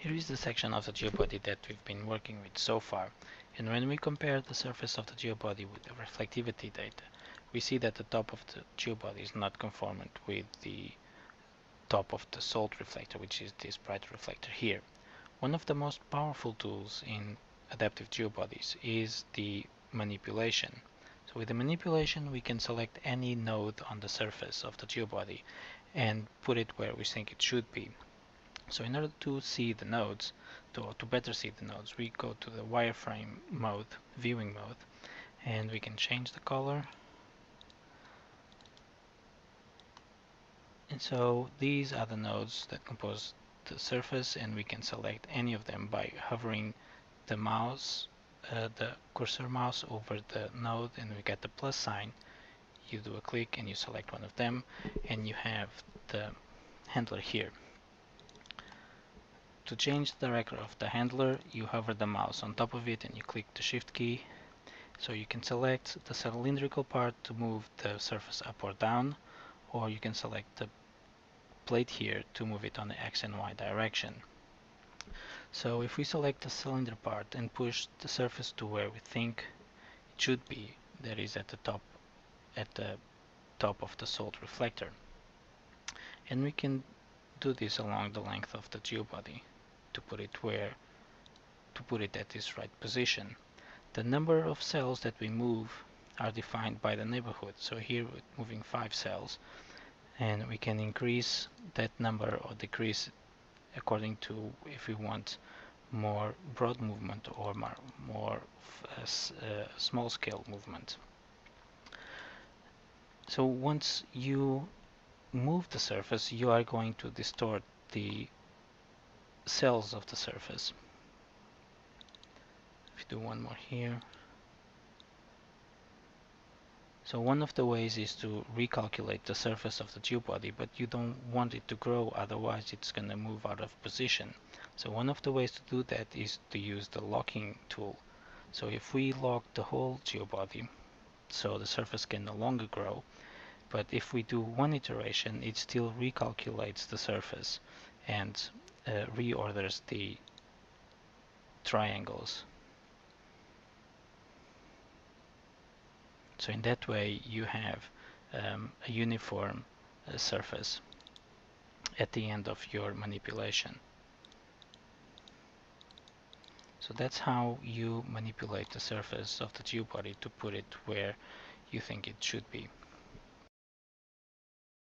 Here is the section of the geobody that we've been working with so far, and when we compare the surface of the geobody with the reflectivity data, we see that the top of the geobody is not conformant with the top of the salt reflector, which is this bright reflector here. One of the most powerful tools in adaptive geobodies is the manipulation. So with the manipulation we can select any node on the surface of the geobody and put it where we think it should be. So in order to see the nodes, to better see the nodes, we go to the wireframe mode, viewing mode, and we can change the color. And so these are the nodes that compose the surface, and we can select any of them by hovering the mouse, the cursor mouse over the node, and we get the plus sign. You do a click and you select one of them, and you have the handler here. To change the direction of the handler, you hover the mouse on top of it and you click the shift key. So you can select the cylindrical part to move the surface up or down, or you can select the plate here to move it on the X and Y direction. So if we select the cylinder part and push the surface to where we think it should be, that is at the top of the salt reflector. And we can do this along the length of the geobody to put it at this right position. The number of cells that we move are defined by the neighborhood. So here we're moving 5 cells, and we can increase that number or decrease according to if we want more broad movement or more small scale movement. So once you move the surface, you are going to distort the cells of the surface. If you do one more here. So one of the ways is to recalculate the surface of the geobody, but you don't want it to grow, otherwise it's going to move out of position. So one of the ways to do that is to use the locking tool. So if we lock the whole geobody, so the surface can no longer grow, but if we do one iteration, it still recalculates the surface and reorders the triangles. So in that way you have a uniform surface at the end of your manipulation. So that's how you manipulate the surface of the geobody to put it where you think it should be.